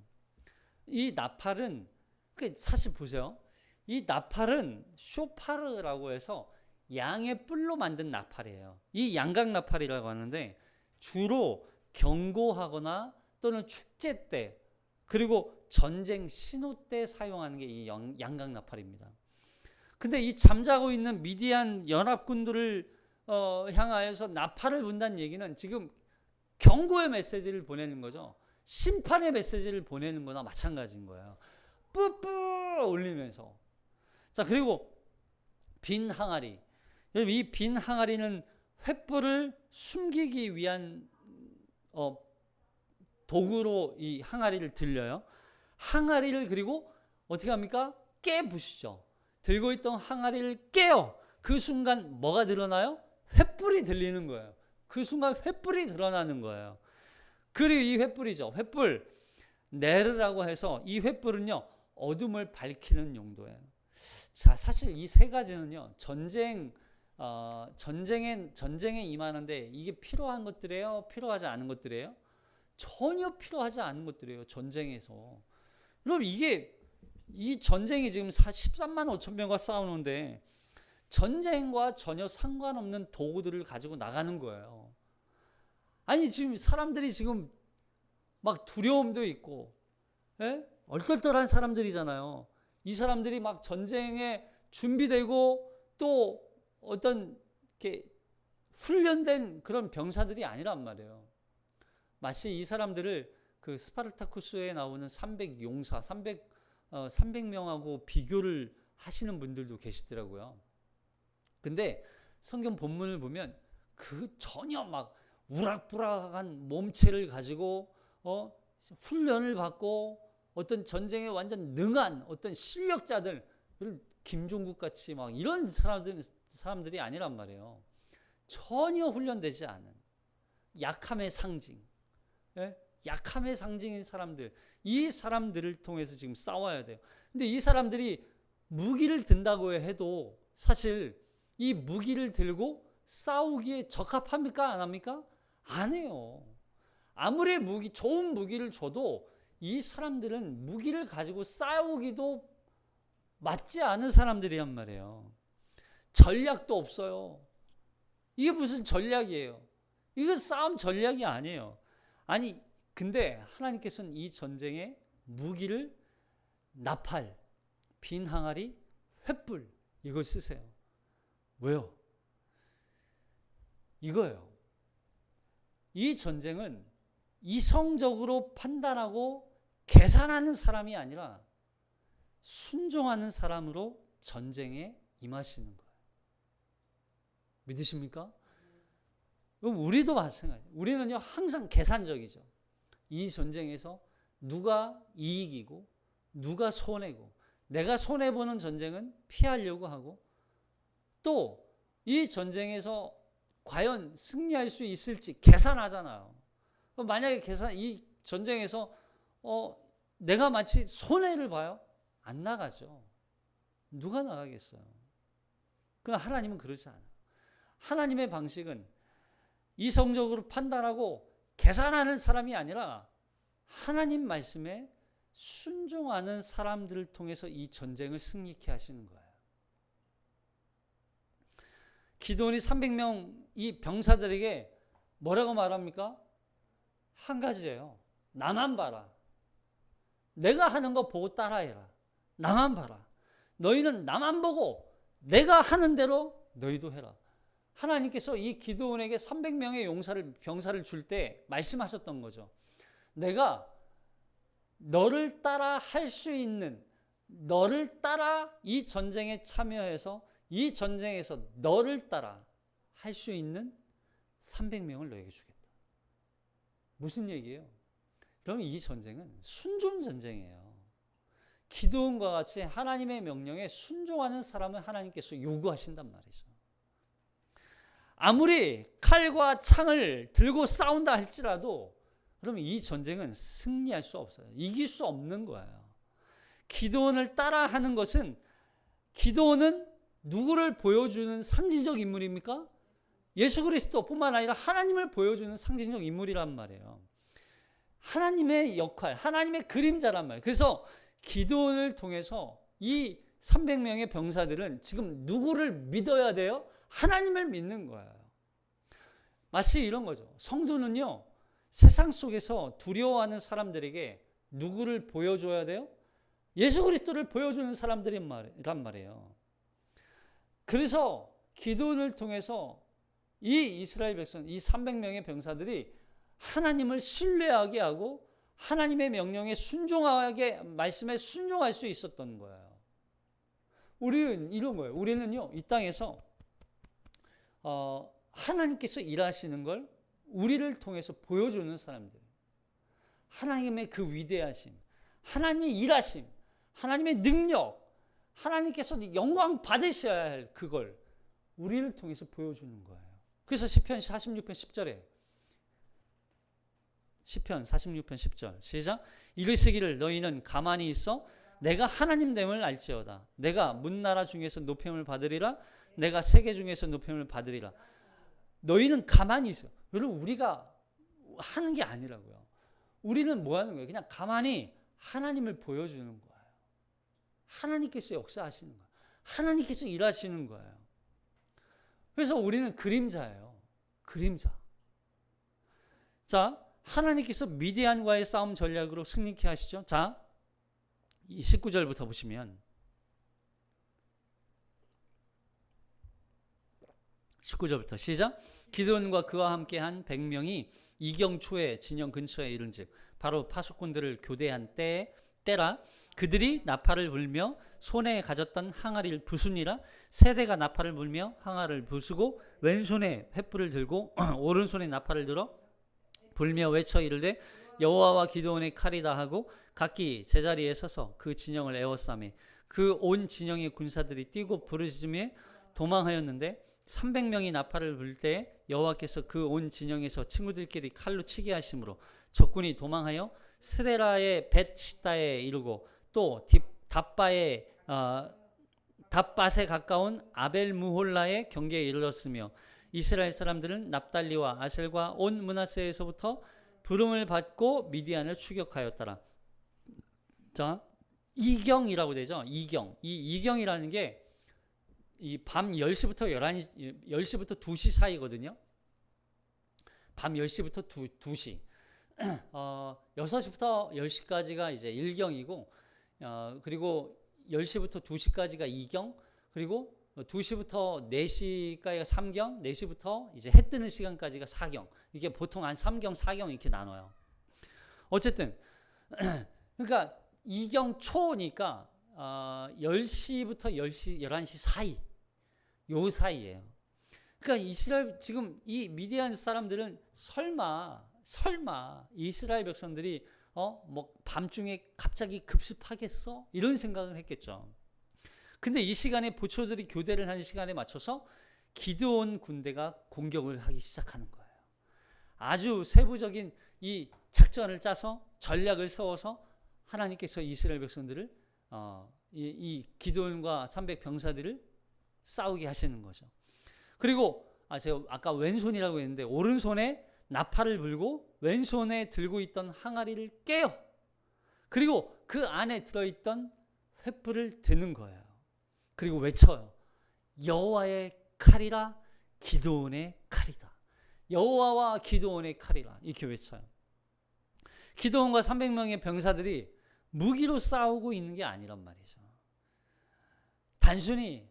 이 나팔은 사실 보세요. 이 나팔은 쇼파르라고 해서 양의 뿔로 만든 나팔이에요. 이 양각 나팔이라고 하는데 주로 경고하거나 또는 축제 때, 그리고 전쟁 신호 때 사용하는 게 이 양각 나팔입니다. 근데 이 잠자고 있는 미디안 연합군들을 향하여서 나팔을 분다는 얘기는 지금 경고의 메시지를 보내는 거죠. 심판의 메시지를 보내는 거나 마찬가지인 거예요. 뿌뿌 울리면서. 자, 그리고 빈 항아리. 여러분, 이 빈 항아리는 횃불을 숨기기 위한 도구로 이 항아리를 들려요. 항아리를 그리고 어떻게 합니까? 깨부시죠. 들고 있던 항아리를 깨요. 그 순간 뭐가 드러나요? 횃불이 들리는 거예요. 그 순간 횃불이 드러나는 거예요. 그리고 이 횃불이죠. 횃불 네르라고 해서 이 횃불은요, 어둠을 밝히는 용도예요. 자, 사실 이 세 가지는요, 전쟁에 임하는데 이게 필요한 것들이에요? 필요하지 않은 것들이에요? 전혀 필요하지 않은 것들이에요. 전쟁에서. 여러분, 이 전쟁이 지금 13만 5천 명과 싸우는데 전쟁과 전혀 상관없는 도구들을 가지고 나가는 거예요. 아니, 지금 사람들이 지금 막 두려움도 있고, 예? 얼떨떨한 사람들이잖아요. 이 사람들이 막 전쟁에 준비되고 또 어떤 이렇게 훈련된 그런 병사들이 아니란 말이에요. 마치 이 사람들을 그 스파르타쿠스에 나오는 300용사, 300명하고 비교를 하시는 분들도 계시더라고요. 근데 성경 본문을 보면 그 전혀 막 우락부락한 몸체를 가지고 훈련을 받고 어떤 전쟁에 완전 능한 어떤 실력자들, 김종국 같이 막 이런 사람들이 아니란 말이에요. 전혀 훈련되지 않은 약함의 상징, 약함의 상징인 사람들, 이 사람들을 통해서 지금 싸워야 돼요. 근데 이 사람들이 무기를 든다고 해도 사실 이 무기를 들고 싸우기에 적합합니까? 안 합니까? 안 해요. 아무리 좋은 무기를 줘도 이 사람들은 무기를 가지고 싸우기도 맞지 않은 사람들이란 말이에요. 전략도 없어요. 이게 무슨 전략이에요? 이거 싸움 전략이 아니에요. 아니, 근데 하나님께서는 이 전쟁에 무기를 나팔, 빈 항아리, 횃불 이걸 쓰세요. 왜요? 이거예요. 이 전쟁은 이성적으로 판단하고 계산하는 사람이 아니라 순종하는 사람으로 전쟁에 임하시는 거예요. 믿으십니까? 우리도 마찬가지예요. 우리는요, 항상 계산적이죠. 이 전쟁에서 누가 이익이고 누가 손해고, 내가 손해보는 전쟁은 피하려고 하고, 또 이 전쟁에서 과연 승리할 수 있을지 계산하잖아요. 만약에 이 전쟁에서 내가 마치 손해를 봐요? 안 나가죠. 누가 나가겠어요? 그러나 하나님은 그렇지 않아요. 하나님의 방식은 이성적으로 판단하고 계산하는 사람이 아니라 하나님 말씀에 순종하는 사람들을 통해서 이 전쟁을 승리케 하시는 거예요. 기드온이 300명 이 병사들에게 뭐라고 말합니까? 한 가지예요. 나만 봐라. 내가 하는 거 보고 따라해라. 나만 봐라. 너희는 나만 보고 내가 하는 대로 너희도 해라. 하나님께서 이 기드온에게 300명의 병사를 줄 때 말씀하셨던 거죠. 내가 너를 따라 할 수 있는, 너를 따라 이 전쟁에 참여해서 이 전쟁에서 너를 따라 할 수 있는 300명을 너에게 주겠다. 무슨 얘기예요? 그럼 이 전쟁은 순종 전쟁이에요. 기드온과 같이 하나님의 명령에 순종하는 사람을 하나님께서 요구하신단 말이죠. 아무리 칼과 창을 들고 싸운다 할지라도 그러면 이 전쟁은 승리할 수 없어요. 이길 수 없는 거예요. 기드온을 따라하는 것은, 기드온은 누구를 보여주는 상징적 인물입니까? 예수 그리스도뿐만 아니라 하나님을 보여주는 상징적 인물이란 말이에요. 하나님의 역할, 하나님의 그림자란 말이에요. 그래서 기드온을 통해서 이 300명의 병사들은 지금 누구를 믿어야 돼요? 하나님을 믿는 거예요. 마치 이런 거죠. 성도는요, 세상 속에서 두려워하는 사람들에게 누구를 보여줘야 돼요? 예수 그리스도를 보여주는 사람들이란 말이에요. 그래서 기도를 통해서 이 이스라엘 백성, 이 300명의 병사들이 하나님을 신뢰하게 하고 하나님의 명령에 순종하게, 말씀에 순종할 수 있었던 거예요. 우리는 이런 거예요. 우리는요, 이 땅에서 하나님께서 일하시는 걸 우리를 통해서 보여주는 사람들. 하나님의 그 위대하심, 하나님의 일하심, 하나님의 능력, 하나님께서 영광 받으셔야 할 그걸 우리를 통해서 보여주는 거예요. 그래서 시편 46편 10절에 시편 46편 10절 시작. 이르시기를 너희는 가만히 있어 내가 하나님 됨을 알지어다. 내가 문나라 중에서 높임을 받으리라. 내가 세계 중에서 높임을 받으리라. 너희는 가만히 있어. 여러분, 우리가 하는 게 아니라고요. 우리는 뭐 하는 거예요? 그냥 가만히 하나님을 보여주는 거예요. 하나님께서 역사하시는 거예요. 하나님께서 일하시는 거예요. 그래서 우리는 그림자예요. 그림자. 자, 하나님께서 미디안과의 싸움 전략으로 승리케 하시죠. 자, 이 19절부터 보시면 19절부터 시작. 기드온과 그와 함께한 100명이 이경초에 진영 근처에 이른즉 바로 파수꾼들을 교대한 때라. 그들이 나팔을 불며 손에 가졌던 항아리를 부수니라. 세대가 나팔을 불며 항아리를 부수고 왼손에 횃불을 들고 오른손에 나팔을 들어 불며 외쳐 이르되 여호와와 기드온의 칼이다 하고 각기 제자리에 서서 그 진영을 에워싸매 그 온 진영의 군사들이 뛰고 부르짖으며 도망하였는데 300명이 나팔을 불 때 여호와께서 그 온 진영에서 친구들끼리 칼로 치게 하심으로 적군이 도망하여 스레라의 벳시다에 이르고 또 답밭에 가까운 아벨무홀라의 경계에 이르렀으며 이스라엘 사람들은 납달리와 아셀과 온 므낫세에서부터 부름을 받고 미디안을 추격하였더라. 자, 이경이라고 되죠. 이경. 이 이경이라는 게 이 밤 10시부터 10시부터 2시 사이거든요. 밤 10시부터 2시. 6시부터 10시까지가 이제 1경이고 그리고 10시부터 2시까지가 2경, 그리고 2시부터 4시까지가 3경, 4시부터 이제 해 뜨는 시간까지가 4경. 이게 보통 한 3경, 4경 이렇게 나눠요. 어쨌든 그러니까 2경 초니까 10시부터 11시 사이, 요 사이예요. 그러니까 이스라엘 지금 이 미디안 사람들은 설마 이스라엘 백성들이 뭐 밤중에 갑자기 급습하겠어? 이런 생각을 했겠죠. 근데 이 시간에 보초들이 교대를 하는 시간에 맞춰서 기드온 군대가 공격을 하기 시작하는 거예요. 아주 세부적인 이 작전을 짜서 전략을 세워서 하나님께서 이스라엘 백성들을 이 기드온과 300 병사들을 싸우게 하시는 거죠. 그리고 제가 아까 왼손이라고 했는데 오른손에 나팔을 불고 왼손에 들고 있던 항아리를 깨요. 그리고 그 안에 들어있던 횃불을 드는 거예요. 그리고 외쳐요. 여호와의 칼이라 기드온의 칼이다. 여호와와 기드온의 칼이라 이렇게 외쳐요. 기드온과 300명의 병사들이 무기로 싸우고 있는 게 아니란 말이죠. 단순히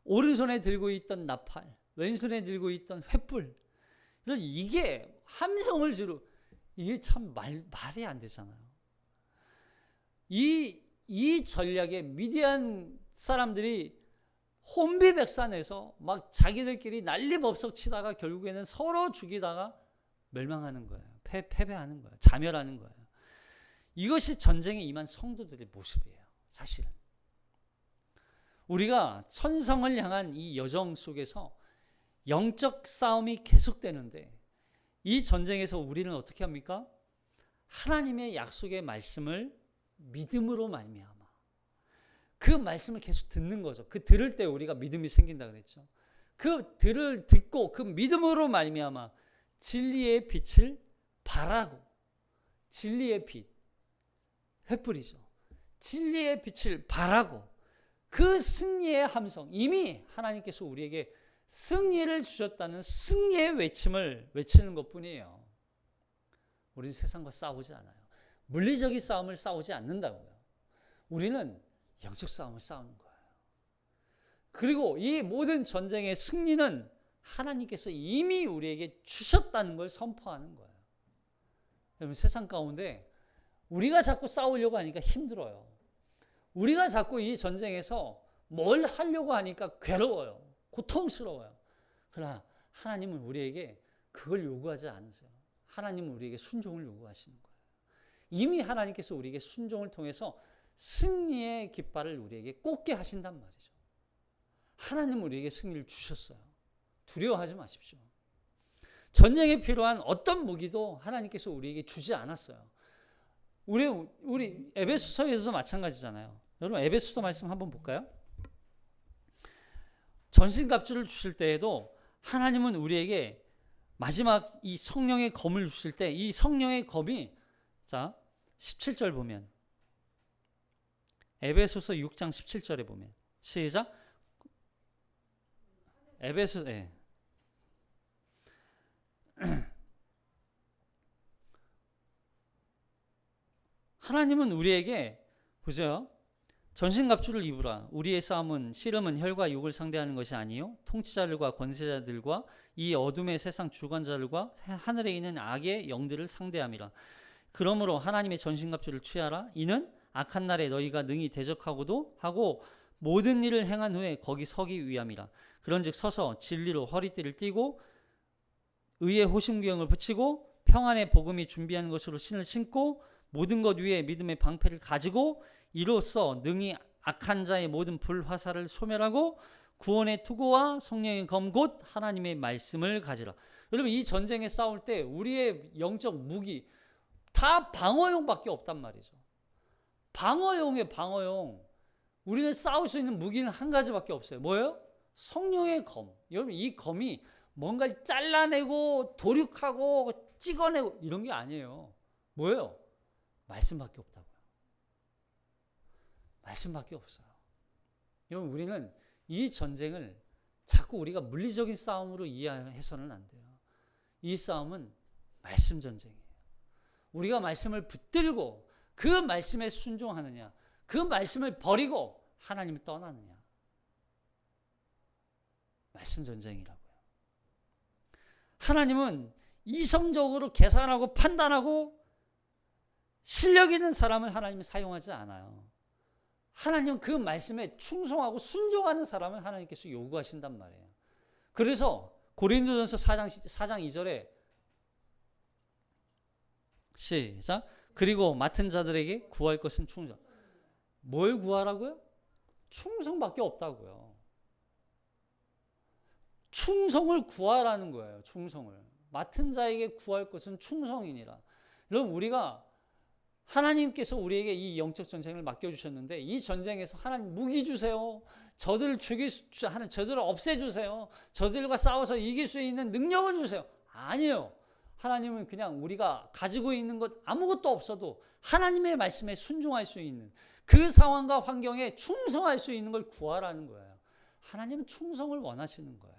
오른손에 들고 있던 나팔, 왼손에 들고 있던 횃불, 이게 함성을 지르, 이게 참 말이 안 되잖아요. 이 전략에 미디안 사람들이 혼비백산해서 막 자기들끼리 난리법석 치다가 결국에는 서로 죽이다가 멸망하는 거예요. 패배하는 거예요. 자멸하는 거예요. 이것이 전쟁에 임한 성도들의 모습이에요. 사실은. 우리가 천성을 향한 이 여정 속에서 영적 싸움이 계속되는데 이 전쟁에서 우리는 어떻게 합니까? 하나님의 약속의 말씀을 믿음으로 말미암아 그 말씀을 계속 듣는 거죠. 그 들을 때 우리가 믿음이 생긴다 그랬죠. 그 들을 듣고 그 믿음으로 말미암아 진리의 빛을 발하고 진리의 빛, 횃불이죠. 진리의 빛을 발하고 그 승리의 함성 이미 하나님께서 우리에게 승리를 주셨다는 승리의 외침을 외치는 것뿐이에요. 우리는 세상과 싸우지 않아요. 물리적인 싸움을 싸우지 않는다고요. 우리는 영적 싸움을 싸우는 거예요. 그리고 이 모든 전쟁의 승리는 하나님께서 이미 우리에게 주셨다는 걸 선포하는 거예요. 여러분, 세상 가운데 우리가 자꾸 싸우려고 하니까 힘들어요. 우리가 자꾸 이 전쟁에서 뭘 하려고 하니까 괴로워요. 고통스러워요. 그러나 하나님은 우리에게 그걸 요구하지 않으세요. 하나님은 우리에게 순종을 요구하시는 거예요. 이미 하나님께서 우리에게 순종을 통해서 승리의 깃발을 우리에게 꽂게 하신단 말이죠. 하나님은 우리에게 승리를 주셨어요. 두려워하지 마십시오. 전쟁에 필요한 어떤 무기도 하나님께서 우리에게 주지 않았어요. 우리 에베소서에서도 마찬가지잖아요. 여러분, 에베소서 말씀 한번 볼까요? 전신갑주를 주실 때에도 하나님은 우리에게 마지막 이 성령의 검을 주실 때 이 성령의 검이, 자 17절 보면, 에베소서 6장 17절에 보면, 시작. 하나님은 우리에게, 보세요, 전신갑주를 입으라. 우리의 싸움은 씨름은 혈과 육을 상대하는 것이 아니요 통치자들과 권세자들과 이 어둠의 세상 주관자들과 하늘에 있는 악의 영들을 상대함이라. 그러므로 하나님의 전신갑주를 취하라. 이는 악한 날에 너희가 능히 대적하고도 하고 모든 일을 행한 후에 거기 서기 위함이라. 그런즉 서서 진리로 허리띠를 띠고 의의 호심경을 붙이고 평안의 복음이 준비하는 것으로 신을 신고 모든 것 위에 믿음의 방패를 가지고 이로써 능히 악한 자의 모든 불화살을 소멸하고 구원의 투구와 성령의 검 곧 하나님의 말씀을 가지라. 여러분, 이 전쟁에 싸울 때 우리의 영적 무기 다 방어용밖에 없단 말이죠. 방어용이에요, 방어용. 우리는 싸울 수 있는 무기는 한 가지밖에 없어요. 뭐예요? 성령의 검. 여러분, 이 검이 뭔가를 잘라내고 도륙하고 찍어내고 이런 게 아니에요. 뭐예요? 말씀밖에 없다고요. 말씀밖에 없어요. 여러분, 우리는 이 전쟁을 자꾸 우리가 물리적인 싸움으로 이해해서는 안 돼요. 이 싸움은 말씀 전쟁이에요. 우리가 말씀을 붙들고 그 말씀에 순종하느냐, 그 말씀을 버리고 하나님을 떠나느냐. 말씀 전쟁이라고요. 하나님은 이성적으로 계산하고 판단하고 실력 있는 사람을 하나님은 사용하지 않아요. 하나님은 그 말씀에 충성하고 순종하는 사람을 하나님께서 요구하신단 말이에요. 그래서 고린도전서 4장 2절에 시작. 그리고 맡은 자들에게 구할 것은 충성. 뭘 구하라고요? 충성밖에 없다고요. 충성을 구하라는 거예요. 충성을. 맡은 자에게 구할 것은 충성이니라. 여러분, 우리가 하나님께서 우리에게 이 영적 전쟁을 맡겨주셨는데 이 전쟁에서 하나님 무기 주세요. 저들을 저들을 없애주세요. 저들과 싸워서 이길 수 있는 능력을 주세요. 아니에요. 하나님은 그냥 우리가 가지고 있는 것 아무것도 없어도 하나님의 말씀에 순종할 수 있는 그 상황과 환경에 충성할 수 있는 걸 구하라는 거예요. 하나님은 충성을 원하시는 거예요.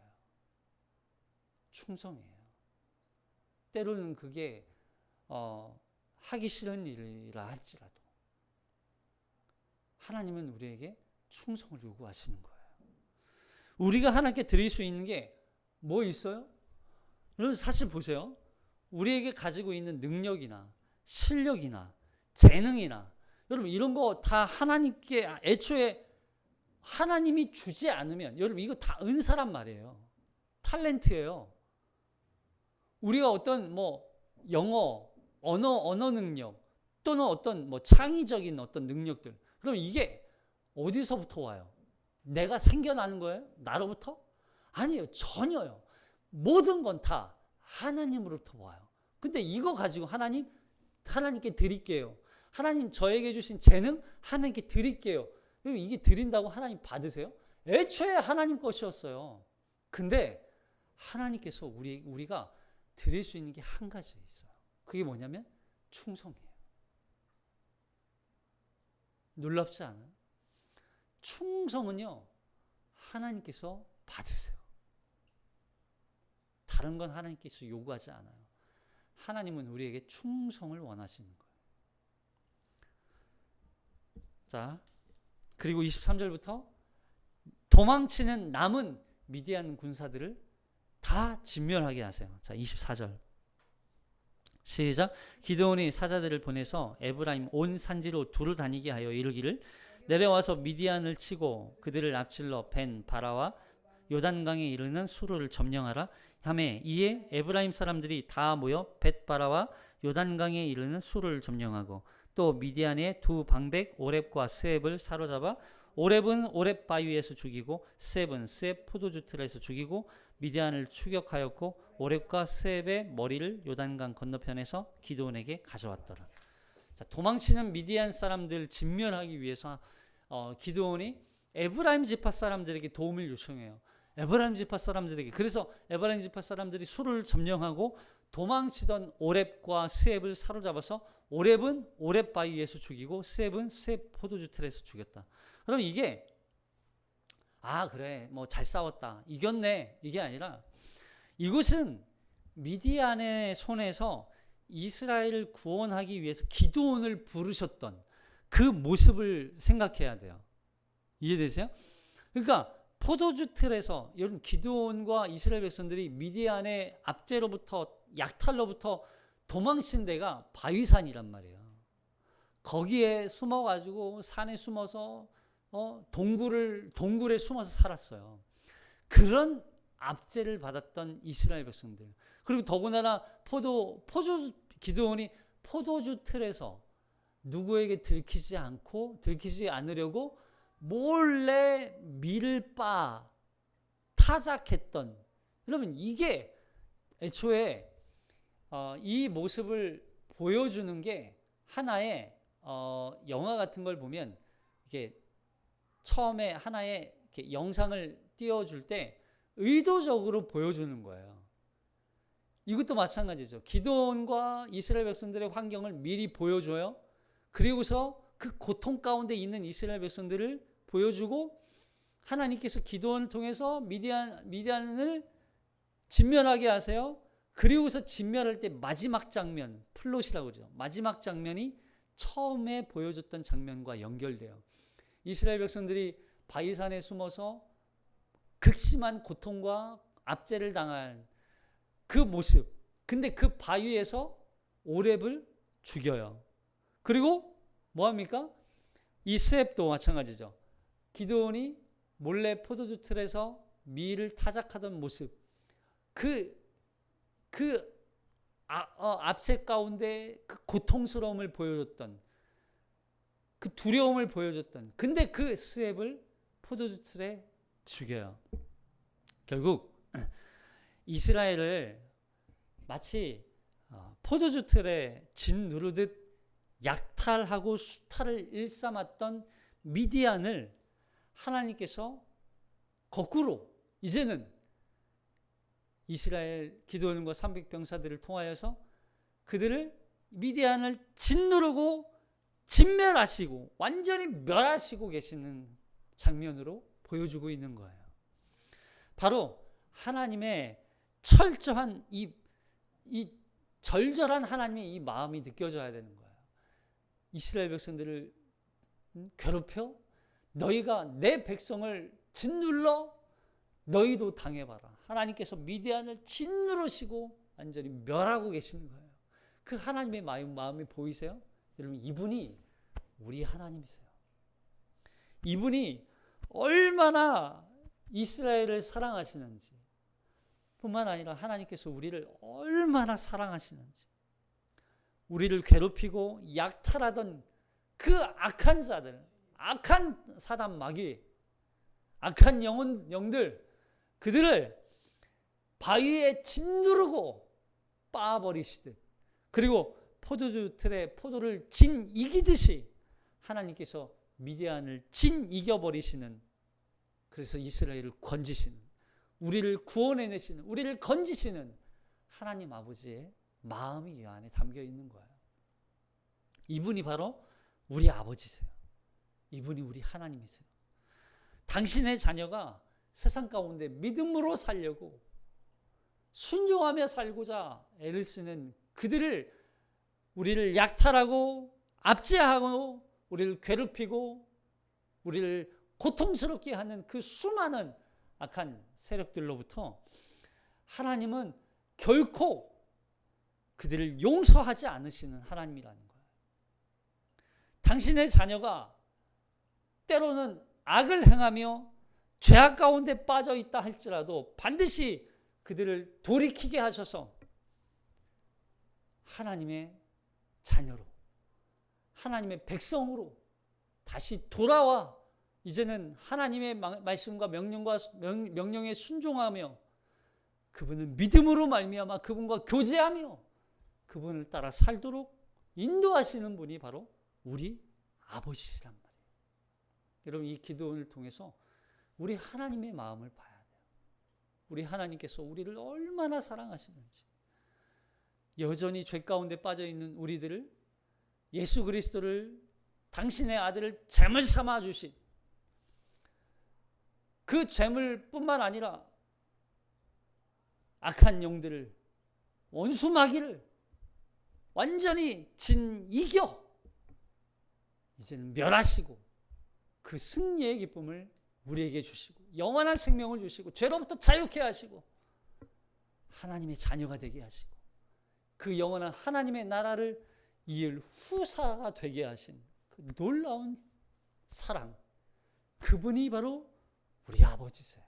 충성이에요. 때로는 그게 하기 싫은 일이라 할지라도 하나님은 우리에게 충성을 요구하시는 거예요. 우리가 하나님께 드릴 수 있는 게 뭐 있어요? 여러분, 사실 보세요. 우리에게 가지고 있는 능력이나 실력이나 재능이나 여러분 이런 거 다 하나님께 애초에 하나님이 주지 않으면 여러분 이거 다 은사란 말이에요. 탤런트예요. 우리가 어떤 영어, 언어 능력 또는 어떤 창의적인 어떤 능력들. 그럼 이게 어디서부터 와요? 내가 생겨나는 거예요? 나로부터? 아니에요. 전혀요. 모든 건 다 하나님으로부터 와요. 근데 이거 가지고 하나님께 드릴게요. 하나님 저에게 주신 재능 하나님께 드릴게요. 이게 드린다고 하나님 받으세요? 애초에 하나님 것이었어요. 근데 하나님께서 우리가 드릴 수 있는 게 한 가지 있어요. 그게 뭐냐면 충성이에요. 놀랍지 않아요? 충성은요, 하나님께서 받으세요. 다른 건 하나님께서 요구하지 않아요. 하나님은 우리에게 충성을 원하시는 거예요. 자, 그리고 23절부터 도망치는 남은 미디안 군사들을 다 진멸하게 하세요. 자, 24절 시작. 기드온이 사자들을 보내서 에브라임 온 산지로 두루 다니게 하여 이르기를 내려와서 미디안을 치고 그들을 앞질러 벤 바라와 요단강에 이르는 수로를 점령하라 하매 이에 에브라임 사람들이 다 모여 벳바라와 요단강에 이르는 수로를 점령하고 또 미디안의 두 방백 오렙과 스앱을 사로잡아 오렙은 오렙 바위에서 죽이고 스앱은 스앱 포도주 틀에서 죽이고 미디안을 추격하였고 오렙과 스앱의 머리를 요단강 건너편에서 기드온에게 가져왔더라. 자, 도망치는 미디안 사람들 진멸하기 위해서 기드온이 에브라임 지파 사람들에게 도움을 요청해요. 에브라임 지파 사람들에게. 그래서 에브라임 지파 사람들이 수를 점령하고 도망치던 오렙과 스앱을 사로잡아서 오렙은 오렙 바위에서 죽이고 스앱은 스앱 포도주 틀에서 죽였다. 그럼 이게 그래 뭐 잘 싸웠다 이겼네 이게 아니라 이것은 미디안의 손에서 이스라엘을 구원하기 위해서 기드온을 부르셨던 그 모습을 생각해야 돼요. 이해되세요? 그러니까 포도주 틀에서 여러분 기드온과 이스라엘 백성들이 미디안의 압제로부터 약탈로부터 도망친 데가 바위산이란 말이에요. 거기에 숨어가지고 산에 숨어서 동굴에 숨어서 살았어요. 그런 압제를 받았던 이스라엘 백성들. 그리고 더군다나 기드온이 포도주 틀에서 누구에게 들키지 않으려고 몰래 밀을 빻아 타작했던. 여러분 이게 애초에 이 모습을 보여주는 게 하나의 영화 같은 걸 보면 이게 처음에 하나의 이렇게 영상을 띄워줄 때 의도적으로 보여주는 거예요. 이것도 마찬가지죠. 기드온과 이스라엘 백성들의 환경을 미리 보여줘요. 그리고서 그 고통 가운데 있는 이스라엘 백성들을 보여주고 하나님께서 기드온을 통해서 미디안을 진멸하게 하세요. 그리고서 진멸할 때 마지막 장면, 플롯이라고 그러죠. 마지막 장면이 처음에 보여줬던 장면과 연결돼요. 이스라엘 백성들이 바위산에 숨어서 극심한 고통과 압제를 당한 그 모습. 근데 그 바위에서 오렙을 죽여요. 그리고 뭐합니까? 이 스앱도 마찬가지죠. 기드온이 몰래 포도주 틀에서 밀을 타작하던 모습. 압제 가운데 그 고통스러움을 보여줬던, 그 두려움을 보여줬던. 근데 그 스앱을 포도주 틀에 죽여요. 결국 이스라엘을 마치 포도주 틀에 진 누르듯 약탈하고 수탈을 일삼았던 미디안을 하나님께서 거꾸로 이제는 이스라엘 기드온과 300병사들을 통하여서 그들을 미디안을 짓누르고 진멸하시고 완전히 멸하시고 계시는 장면으로 보여주고 있는 거예요. 바로 하나님의 철저한 이 절절한 하나님의 이 마음이 느껴져야 되는 거예요. 이스라엘 백성들을 괴롭혀 너희가 내 백성을 짓눌러 너희도 당해봐라. 하나님께서 미디안을 짓누르시고 완전히 멸하고 계시는 거예요. 그 하나님의 마음이 보이세요? 여러분 이분이 우리 하나님이세요. 이분이 얼마나 이스라엘을 사랑하시는지 뿐만 아니라 하나님께서 우리를 얼마나 사랑하시는지, 우리를 괴롭히고 약탈하던 그 악한 자들, 악한 사단 마귀, 악한 영들, 그들을 바위에 짓누르고 빻아버리시듯, 그리고 포도주 틀에 포도를 진 이기듯이 하나님께서 미디안을 진 이겨버리시는, 그래서 이스라엘을 건지시는, 우리를 구원해내시는, 우리를 건지시는 하나님 아버지의 마음이 이 안에 담겨 있는 거예요. 이분이 바로 우리 아버지세요. 이분이 우리 하나님이세요. 당신의 자녀가 세상 가운데 믿음으로 살려고 순종하며 살고자 애를 쓰는 그들을, 우리를 약탈하고 압제하고 우리를 괴롭히고 우리를 고통스럽게 하는 그 수많은 악한 세력들로부터 하나님은 결코 그들을 용서하지 않으시는 하나님이라는 거예요. 당신의 자녀가 때로는 악을 행하며 죄악 가운데 빠져 있다 할지라도 반드시 그들을 돌이키게 하셔서 하나님의 자녀로, 하나님의 백성으로 다시 돌아와 이제는 하나님의 말씀과 명령에 순종하며 그분을 믿음으로 말미암아 그분과 교제하며 그분을 따라 살도록 인도하시는 분이 바로 우리 아버지시란 말이에요. 여러분, 이 기도를 통해서 우리 하나님의 마음을 봐야 돼요. 우리 하나님께서 우리를 얼마나 사랑하시는지, 여전히 죄 가운데 빠져 있는 우리들을 예수 그리스도를, 당신의 아들을 제물 삼아 주신 그 죄물뿐만 아니라 악한 영들을, 원수 마귀를 완전히 이겨 이제는 멸하시고 그 승리의 기쁨을 우리에게 주시고 영원한 생명을 주시고 죄로부터 자유케 하시고 하나님의 자녀가 되게 하시고 그 영원한 하나님의 나라를 이을 후사가 되게 하신 그 놀라운 사랑, 그분이 바로 우리 아버지세요.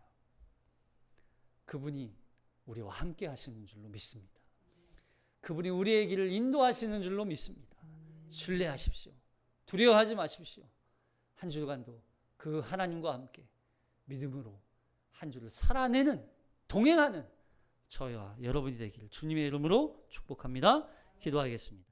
그분이 우리와 함께 하시는 줄로 믿습니다. 그분이 우리의 길을 인도하시는 줄로 믿습니다. 신뢰하십시오. 두려워하지 마십시오. 한 주간도 그 하나님과 함께 믿음으로 한 주를 살아내는, 동행하는 저와 여러분이 되기를 주님의 이름으로 축복합니다. 기도하겠습니다.